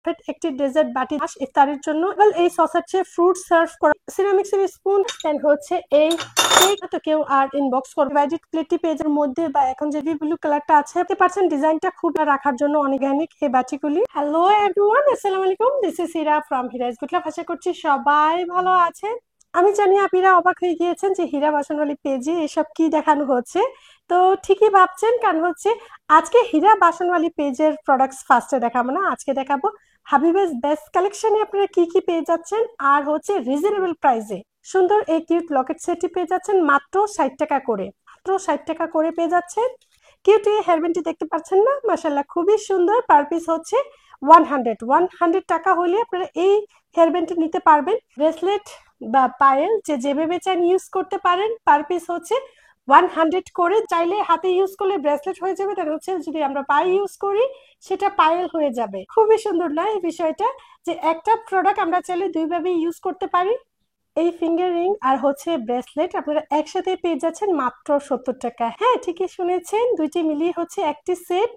Perfect একটি dessert বাটি ইফতারের জন্য। এই সস হচ্ছে ফ্রুট সার্ভ করা সিরামিক্স এর স্পুন এন্ড হচ্ছে এই কেক। তো কেউ আর ইনবক্স করবে ডিভাইডেড প্লেটটি পেজের মধ্যে বা এখন যে ব্লু কালারটা আছে আপনি পাচ্ছেন ডিজাইনটা খুব রাখার জন্য অর্গানিক এই বাটিগুলি। হ্যালো এভরিওয়ান, আসসালামু আলাইকুম, this is Hira from Hira's good love. আশা করছি সবাই ভালো আছেন। আমি জানি আপনারা অবাক হয়ে গিয়েছেন যে হীরা বাসনওয়ালি পেজে এসব কি দেখানো হচ্ছে। তো ঠিকই ভাবছেন, কারণ হচ্ছে আজকে হীরা বাসনওয়ালি পেজের প্রোডাক্টস ফার্স্টে দেখাবো না, আজকে দেখাবো হাবিবের বেস্ট কালেকশনে আপনারা কি কি পেয়ে যাচ্ছেন আর হচ্ছে রিজনেবল প্রাইসে সুন্দর এই কিউট লকেট সেটটি পেয়ে যাচ্ছেন মাত্র 60 টাকা করে। মাত্র 60 টাকা করে পেয়ে যাচ্ছেন। কিউট এই হেয়ারব্যান্ডটি দেখতে পাচ্ছেন না, মাশাআল্লাহ খুবই সুন্দর। পার পিস হচ্ছে 100 টাকা হলে আপনারা এই হেয়ারব্যান্ডটি নিতে পারবেন। ব্রেসলেট বা পায়েল যেভাবে চান ইউজ করতে পারেন। পার পিস হচ্ছে 100 করে। চাইলে হাতে ইউজ করলে ব্রেসলেট হয়ে যাবে, তার হচ্ছে যদি আমরা পায়ে ইউজ করি সেটা পায়েল হয়ে যাবে। খুবই সুন্দর না এই বিষয়টা, যে একটা প্রোডাক্ট আমরা চাইলে দুইভাবে ইউজ করতে পারি। এই ফিঙ্গার রিং আর হচ্ছে ব্রেসলেট আপনারা একসাথে পেয়ে যাচ্ছেন মাত্র 70 টাকা। হ্যাঁ ঠিকই শুনেছেন, দুইটি মিলিয়ে হচ্ছে একটি সেট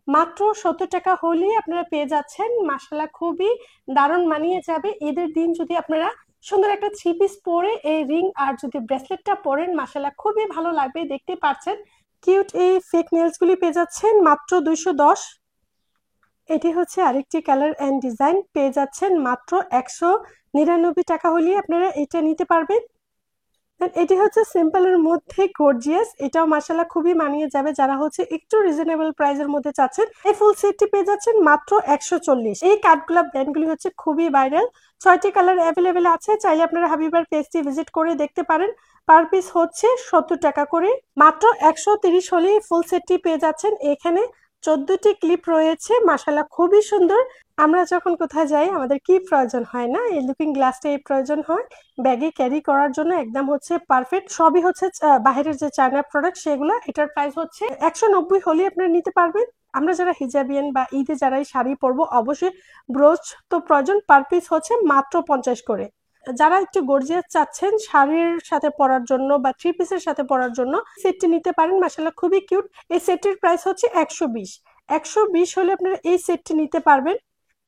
মাত্র 70 টাকা হলেই আপনারা পেয়ে যাচ্ছেন। মাশাআল্লাহ খুবই দারুণ মানিয়ে যাবে ঈদের দিন। যদি আপনারা সুন্দর একটা 3 পিস পরে এই রিং আর যদি ব্রেসলেটটা পরেন মাশাআল্লাহ খুবই ভালো লাগবে। দেখতে পাচ্ছেন কিউট এই ফেক নেলস গুলি পেয়ে যাচ্ছেন মাত্র 210। এটি হচ্ছে আরেকটি কালার এন্ড ডিজাইন, পেয়ে যাচ্ছেন মাত্র 199 টাকা হলে আপনারা এটা নিতে পারবেন। এটি হচ্ছে সিম্পলের মধ্যে গর্জিয়াস, এটাও মাশাআল্লাহ খুবই মানিয়ে যাবে যারা হচ্ছে একটু রিজনেবল প্রাইসের মধ্যে চাচ্ছেন। এই ফুল সেটটি পেয়ে যাচ্ছেন মাত্র 140। এই কাঠগোলাপ ব্র্যান্ডগুলি হচ্ছে খুবই ভাইরাল, 6টি কালার অ্যাভেলেবেল আছে। চাইলে আপনারা হাবিবার পেজটি ভিজিট করে দেখতে পারেন। পার পিস হচ্ছে 70 টাকা করে। মাত্র 130 হলে ফুল সেটটি পেয়ে যাচ্ছেন। এখানে 14টি ক্লিপ রয়েছে, মাশাআল্লাহ খুবই সুন্দর। আমরা যখন কোথায় যাই আমাদের কি প্রয়োজন হয় না, এই লুকিং গ্লাসটা এই প্রয়োজন হয় ব্যাগে ক্যারি করার জন্য। একদম হচ্ছে পারফেক্ট, সবই হচ্ছে বাইরের যে চায়না প্রোডাক্ট সেগুলো। এটার প্রাইস হচ্ছে 190 হলে আপনারা নিতে পারবেন। আমরা যারা হিজাবিয়ান বা ঈদে যারা এই শাড়ি পরবো অবশ্যই ব্রোচ তো প্রয়োজন। পার পিস হচ্ছে মাত্র 50 করে। যারা একটু গর্জিয়াস চাচ্ছেন শাড়ির সাথে পরার জন্য বা 3 পিসের সাথে পরার জন্য সেটটি নিতে পারেন। মাশাআল্লাহ খুবই কিউট। এই সেটটির প্রাইস হচ্ছে 120। 120 হলে আপনারা এই সেটটি নিতে পারবেন।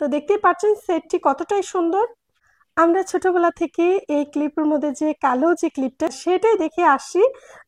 তো দেখতেই পাচ্ছেন সেটটি কতটাই সুন্দর। আমরা ছোটবেলা থেকে এই ক্লিপের মধ্যে যে কালো যে ক্লিপটা সেটাই দেখে আসি,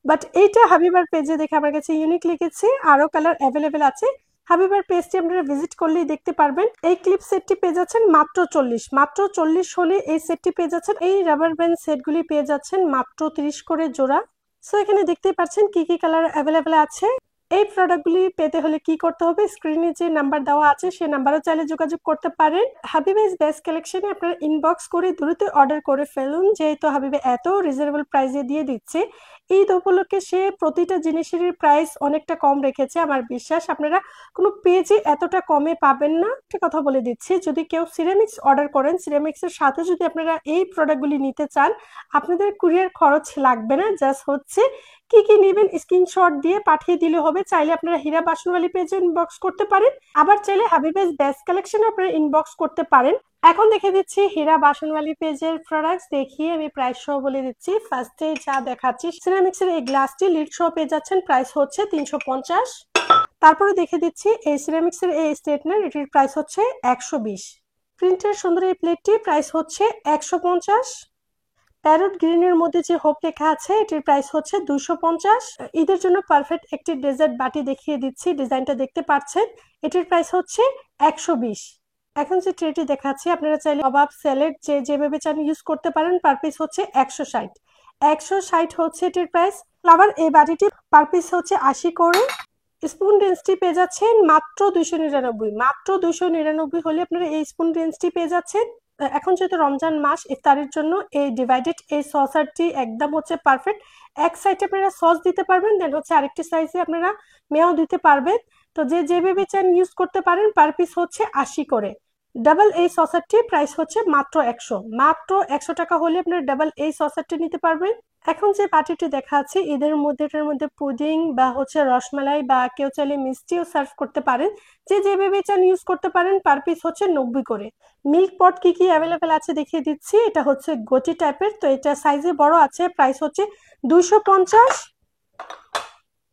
বাট এইটা হাবিবার পেজে দেখে আমার কাছে ইউনিক লেগেছে। আরো কালার অ্যাভেলেবেল আছে, হাবিবার পেজটি আপনারা ভিজিট করলেই দেখতে পারবেন। এই ক্লিপ সেটটি পেয়ে যাচ্ছেন মাত্র 40। মাত্র 40 হলে এই সেটটি পেয়ে যাচ্ছেন। এই রাবার ব্যান্ড সেটগুলি পেয়ে যাচ্ছেন মাত্র 30 করে জোড়া। সো এখানে দেখতেই পাচ্ছেন কি কি কালার অ্যাভেলেবেল আছে। এই প্রোডাক্টগুলি পেতে হলে কি করতে হবে, স্ক্রিনে যে নাম্বার দেওয়া আছে সেই নাম্বারে চাইলে যোগাযোগ করতে পারেন। হাবিবের বেস্ট কালেকশনে আপনারা ইনবক্স করে দ্রুত অর্ডার করে ফেলুন, যেহেতু হাবিবে এত রিজনেবল প্রাইসে দিয়ে দিচ্ছে। ঈদ উপলক্ষে সে প্রতিটা জিনিসের প্রাইস অনেকটা কম রেখেছে। আমার বিশ্বাস আপনারা কোনো পেজে এতটা কমে পাবেন না। একটা কথা বলে দিচ্ছি, যদি কেউ সিরামিক্স অর্ডার করেন সিরামিক্সের সাথে যদি আপনারা এই প্রোডাক্টগুলি নিতে চান আপনাদের কুরিয়ার খরচ লাগবে না। জাস্ট হচ্ছে কি কি নেবেন স্ক্রিনশট দিয়ে পাঠিয়ে দিলে হবে। চাইলে আপনারা হীরা বাসনওয়ালি পেজে ইনবক্স করতে পারেন, আবার চাইলে হাবিবের বেস্ট কালেকশন আপনারা ইনবক্স করতে পারেন। এখন দেখে দিচ্ছি হীরা বাসনওয়ালি পেজের প্রোডাক্টস। দেখিয়ে আমি প্রাইস সহ বলে দিচ্ছি। ফার্স্টে যা দেখাচ্ছি সিরামিক্সের এই গ্লাসটি লিড সহ পেয়ে যাচ্ছেন, প্রাইস হচ্ছে 350। তারপরে দেখে দিচ্ছি এই সিরামিক্সের এই স্ট্রেটনার, এটির প্রাইস হচ্ছে 120। প্রিন্টের সুন্দর এই প্লেটটি প্রাইস হচ্ছে 150। প্যারট গ্রিনের মধ্যে যে হোপ লেখা আছে এটির প্রাইস হচ্ছে 250। ঈদের জন্য পারফেক্ট একটি ডেজার্ট বাটি দেখিয়ে দিচ্ছি, ডিজাইনটা দেখতে পাচ্ছেন। এটির প্রাইস হচ্ছে 120। এখন যে ট্রেটি দেখাচ্ছি আপনারা চাইলে কাবাব স্যালাড যেভাবে চান ইউজ করতে পারেন। পার পিস হচ্ছে 160। 160 হচ্ছে এটির প্রাইস। ফ্লাওয়ার এই বাটিটি পার পিস হচ্ছে 80 করে। স্পুন রেঞ্জটি পেয়ে যাচ্ছেন মাত্র 299। মাত্র 299 হলে আপনারা এই স্পুন রেঞ্জটি পেয়ে যাচ্ছেন। এখন যেহেতু রমজান মাস ইফতারের জন্য এই ডিভাইডেড এই সসারটি একদম হচ্ছে পারফেক্ট। এক সাইডে আপনারা সস দিতে পারবেন, দেন হচ্ছে আরেকটি সাইজে আপনারা মেয়াও দিতে পারবেন। তো যেভাবে চান ইউজ করতে পারেন। পার পিস হচ্ছে 80 করে। ডাবল এই সসারটি প্রাইস হচ্ছে মাত্র 100। মাত্র 100 টাকা হলে আপনারা ডাবল এই সসারটি নিতে পারবেন। এখন যে বাটিটি দেখা আছে এদের মধ্যে এটার মধ্যে পুডিং বা হচ্ছে রসমালাই বা কেউ চাইলে মিষ্টিও সার্ভ করতে পারেন। যেভাবে চান ইউজ করতে পারেন। পার পিস হচ্ছে 90 করে। মিল্ক পট কি কি অ্যাভেলেবেল আছে দেখিয়ে দিচ্ছি। এটা হচ্ছে গটি টাইপের, তো এটা সাইজে বড় আছে, প্রাইস হচ্ছে 250।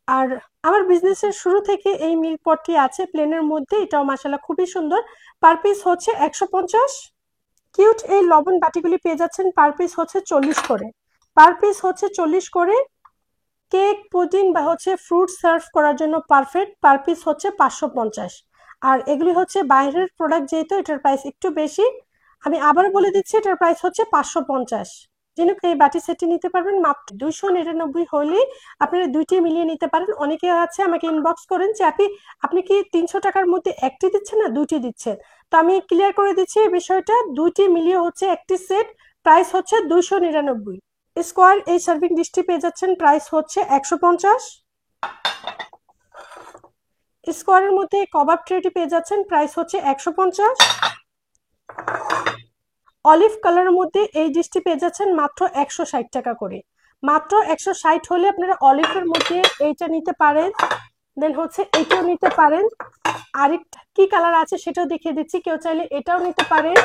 আর আমার বিজনেসের শুরু থেকে এই মিল্ক পটটি আছে প্লেনের মধ্যে, এটাও মাশাআল্লাহ খুবই সুন্দর। পার পিস হচ্ছে 150। কিউট এই লবণ বাটিগুলি পেয়ে যাচ্ছেন পার পিস হচ্ছে 40 করে। পার পিস হচ্ছে 40 করে। কেক, পুডিং বা হচ্ছে ফ্রুট সার্ভ করার জন্য পারফেক্ট। পার পিস হচ্ছে 550। আর এগুলি হচ্ছে বাইরের প্রোডাক্ট, যেহেতু এটার প্রাইস একটু বেশি। আমি আবার বলে দিচ্ছি, এটার প্রাইস হচ্ছে 550। যিনি এই বাটি সেটটি নিতে পারবেন মাত্র 299 হলেই আপনারা দুইটি মিলিয়ে নিতে পারেন। অনেকে আছে আমাকে ইনবক্স করেন যে আপনি কি 300 টাকার মধ্যে একটি দিচ্ছেন না দুইটি দিচ্ছেন। তো আমি ক্লিয়ার করে দিচ্ছি এই বিষয়টা, দুইটি মিলিয়ে হচ্ছে একটি সেট, প্রাইস হচ্ছে 299। স্কোয়ার এই সার্ভিং ডিশটি পেয়ে যাচ্ছেন, প্রাইস হচ্ছে 150। স্কোয়ারের মধ্যে কবাব ট্রেটি পেয়ে যাচ্ছেন, প্রাইস হচ্ছে 150। অলিভ কালারের মধ্যে এই ডিশটি পেয়ে যাচ্ছেন মাত্র 160 টাকা করে। মাত্র 160 হলে আপনারা অলিভের মধ্যে এইটা নিতে পারেন, দেন হচ্ছে এটাও নিতে পারেন। আরেকটা কি কালার আছে সেটাও দেখিয়ে দিচ্ছি, কেউ চাইলে এটাও নিতে পারেন,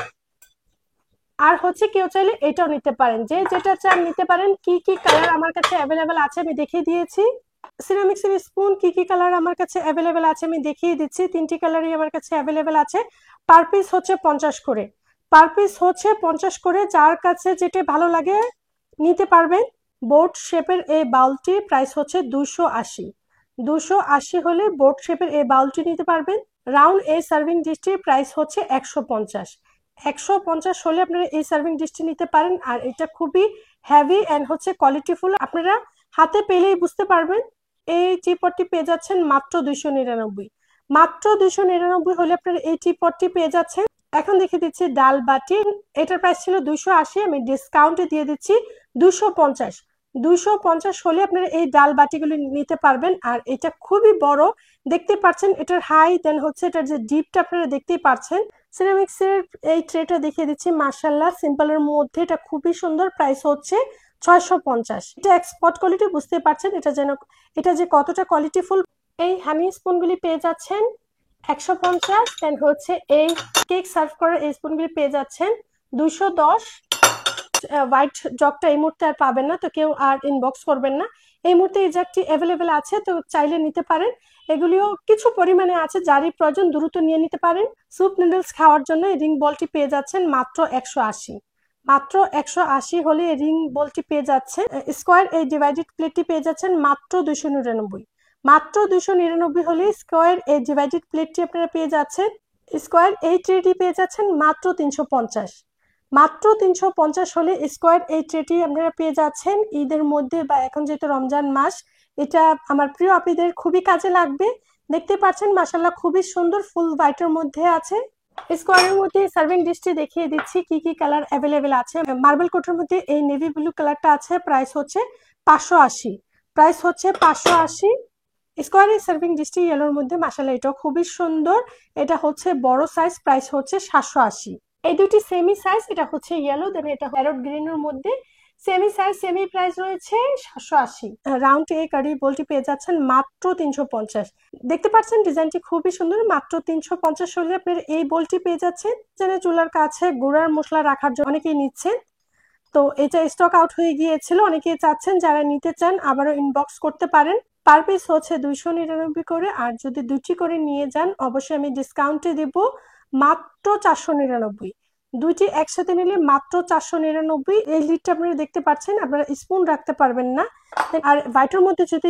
আর হচ্ছে কেউ চাইলে এটাও নিতে পারেন। যে যেটা চান নিতে পারেন। কি কি কালার আমার কাছে অ্যাভেলেবেল আছে আমি দেখিয়ে দিয়েছি। সিরামিক্সের স্পুন কি কি কালার আমার কাছে অ্যাভেলেবেল আছে আমি দেখিয়ে দিচ্ছি। 3টি কালারই আমার কাছে অ্যাভেলেবেল আছে। পার পিস হচ্ছে 50 করে। পার পিস হচ্ছে 50 করে, যার কাছে যেটা ভালো লাগে নিতে পারবেন। বোট শেপের এই বাউলটি প্রাইস হচ্ছে 280। 280 হলে বোট শেপের এই বাউলটি নিতে পারবেন। রাউন্ড এই সার্ভিং ডিশটির প্রাইস হচ্ছে 150। 150 হলে আপনারা এই সার্ভিং ডিশটি নিতে পারেন। আর এটা খুবই হেভি অ্যান্ড হচ্ছে কোয়ালিটিফুল, আপনারা হাতে পেলেই বুঝতে পারবেন। এই টিপটটি পেয়ে যাচ্ছেন মাত্র 299। মাত্র 299 হলে আপনারা এই টিপটটি পেয়ে যাচ্ছেন। এখন দেখে দিচ্ছি ডাল বাটি, এটার প্রাইস ছিল 280, আমি ডিসকাউন্টে দিয়ে দিচ্ছি 250। 250 হলে আপনারা এই ডাল বাটিগুলি নিতে পারবেন। আর এটা খুবই বড়, দেখতে পাচ্ছেন এটার হাই, দেন হচ্ছে এটার যে ডিপটা আপনারা দেখতেই পাচ্ছেন। সিরামিক্সের এই ট্রেটা দেখিয়ে দিচ্ছি, মার্শাল্লাহ সিম্পলের মধ্যে এটা খুবই সুন্দর, প্রাইস হচ্ছে 650। এটা এক্সপোর্ট কোয়ালিটি, বুঝতে পারছেন এটা যে কতটা কোয়ালিটিফুল। এই হানি স্পুনগুলি পেয়ে যাচ্ছেন 150। দেন হচ্ছে এই কেক সার্ভ করার এই স্পুনগুলি পেয়ে যাচ্ছেন 210। হোয়াইট জগটা এই মুহূর্তে আর পাবেন না, তো কেউ আর ইনবক্স করবেন না। এই মুহূর্তে এই জাগটি অ্যাভেলেবেল আছে, তো চাইলে নিতে পারেন। এগুলিও কিছু পরিমাণে আছে, যারই প্রয়োজন দ্রুত নিয়ে নিতে পারেন। স্যুপ নুডলস খাওয়ার জন্য এই রিং বলটি পেয়ে যাচ্ছেন মাত্র 180। মাত্র 180 হলে এই রিং বলটি পেয়ে যাচ্ছেন। স্কোয়ার এই ডিভাইডেড প্লেটটি পেয়ে যাচ্ছেন মাত্র 299। মাত্র 299 হলে স্কোয়ার এই ডিভাইডেড প্লেটটি আপনারা পেয়ে যাচ্ছেন। স্কোয়ার এই ট্রেটি পেয়ে যাচ্ছেন মাত্র 350। মাত্র 350 হলে স্কোয়ার এই ট্রেটি আপনারা পেয়ে যাচ্ছেন। ঈদের মধ্যে বা এখন যেহেতু রমজান মাস, এটা আমার প্রিয় আপীদের খুবই কাজে লাগবে। দেখতে পাচ্ছেন মাশাআল্লাহ খুবই সুন্দর ফুল হোয়াইটের মধ্যে আছে। স্কোয়ারের মধ্যে সার্ভিং ডিশটি দেখিয়ে দিচ্ছি কি কি কালার অ্যাভেলেবেল আছে। মার্বেল কোটের মধ্যে এই নেভি ব্লু কালারটা আছে, প্রাইস হচ্ছে 580। প্রাইস হচ্ছে 580। স্কোয়ারের সার্ভিং ডিশটি ইয়েলোর মধ্যে, মাশাআল্লাহ এটাও খুবই সুন্দর। এটা হচ্ছে বড় সাইজ, প্রাইস হচ্ছে 780। এই দুটি সেমি সাইজ, এটা হচ্ছে ইয়েলো, দেন এটা প্যারট গ্রিনের মধ্যে সেমি সাইজ, সেমি প্রাইস রয়েছে 780। রাউন্ড এই কারি বলটি পেয়ে যাচ্ছেন মাত্র 350। দেখতে পাচ্ছেন ডিজাইনটি খুবই সুন্দর। মাত্র 350 হলে আপনার এই বলটি পেয়ে যাচ্ছেন। যেন চুলার কাছে গুঁড়ার মশলা রাখার জন্য অনেকেই নিচ্ছেন, তো এটা স্টক আউট হয়ে গিয়েছিল। অনেকেই চাচ্ছেন, যারা নিতে চান আবারও ইনবক্স করতে পারেন। পার পিস হচ্ছে 299 করে, আর যদি দুটি করে নিয়ে যান অবশ্যই আমি ডিসকাউন্টে দিব মাত্র 499। দুইটি একসাথে নিলে মাত্র 499। এই লিডটা আপনারা দেখতে পাচ্ছেন, আপনারা স্পুন রাখতে পারবেন না। আর হোয়াইটের মধ্যে যদি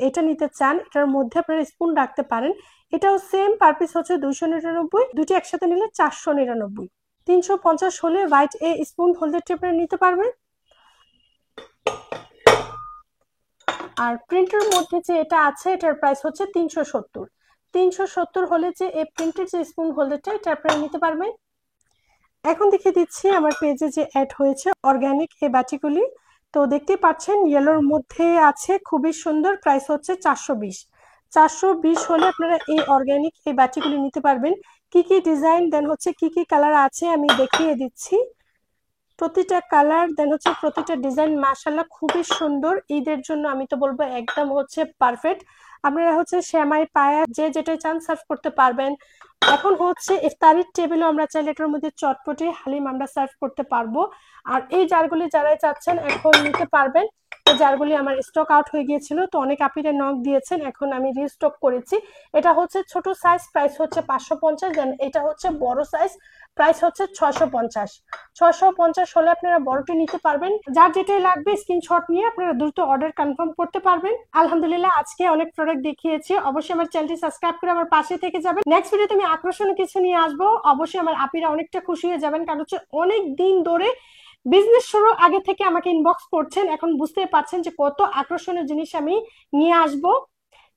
এটা নিতে চান, এটার মধ্যে আপনারা স্পুন রাখতে পারেন। এটাও সেম, পার পিস হচ্ছে 299। দুটি একসাথে নিলে 499। 350 হলে হোয়াইট এ স্পুন হোল্ডারটি আপনারা নিতে পারবেন। আর প্রিন্টের মধ্যে যে এটা আছে, এটার প্রাইস হচ্ছে 370। 370 হলে যে এই প্রিন্টের যে স্পুন হোল্ডারটা, এটা আপনারা নিতে পারবেন। এখন দেখিয়ে দিচ্ছি আমার পেজে যে অ্যাড হয়েছে অর্গানিক এই বাটিগুলি। তো দেখতেই পাচ্ছেন ইয়েলোর মধ্যে আছে, খুবই সুন্দর, প্রাইস হচ্ছে 420। 420 হলে আপনারা এই অর্গানিক এই বাটিগুলি নিতে পারবেন। কি কি ডিজাইন দেন হচ্ছে কি কি কালার আছে আমি দেখিয়ে দিচ্ছি। প্রতিটা কালার দেন হচ্ছে প্রতিটা ডিজাইন মাশাআল্লাহ খুবই সুন্দর। ঈদের জন্য আমি তো বলবো একদম হচ্ছে পারফেক্ট। আপনারা হচ্ছে সেমাই, পায়া যে যেটা চান সার্ভ করতে পারবেন। এখন হচ্ছে ইফতারির টেবিলও আমরা চাইলে এটার মধ্যে চটপটি হালিম আমরা সার্ভ করতে পারবো। আর এই জারগুলি যারাই চাচ্ছেন এখন নিতে পারবেন। এই জারগুলি আমার স্টক আউট হয়ে গিয়েছিল, তো অনেক আপিরা নক দিয়েছেন, এখন আমি রিস্টক করেছি। এটা হচ্ছে ছোট সাইজ, প্রাইস হচ্ছে 550। দেন এটা হচ্ছে বড় সাইজ, প্রাইস হচ্ছে 650। 650 হলে আপনারা বড়টি নিতে পারবেন। যার যেটাই লাগবে স্ক্রিনশট নিয়ে আপনারা দ্রুত অর্ডার কনফার্ম করতে পারবেন। আলহামদুলিল্লাহ আজকে অনেক প্রোডাক্ট দেখিয়েছি। অবশ্যই আমার চ্যানেলটি সাবস্ক্রাইব করে আমার পাশে থেকে যাবেন। নেক্সট ভিডিওতে আমি আকর্ষণীয় কিছু নিয়ে আসবো। অবশ্যই আমার আপিরা অনেকটা খুশি হয়ে যাবেন, কারণ হচ্ছে অনেক দিন ধরে বিজনেস শুরু আগে থেকে আমাকে ইনবক্স করছেন, এখন বুঝতে পারছেন যে কত আকর্ষণীয় জিনিস আমি নিয়ে আসবো।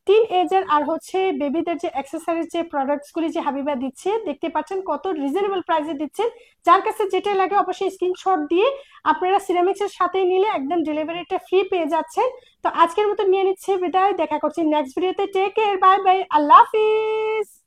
টিন এজের আর হচ্ছে বেবিদের যে অ্যাক্সেসরিজ যে প্রোডাক্টস গুলি যে হাবিবা দিচ্ছে, দেখতে পাচ্ছেন কত রিজনেবল প্রাইসে দিচ্ছেন। যার কাছে যেটা লাগে অবশ্যই স্ক্রিনশট দিয়ে আপনারা সিরামিক্স এর সাথে নিলে একদম ডেলিভারিটা ফ্রি পেয়ে যাচ্ছেন। তো আজকের মতো নিয়ে নিচ্ছে বিদায়, দেখা করছি নেক্সট ভিডিওতে। টেক কেয়ার, বাই বাই, আল্লাহ হাফিজ।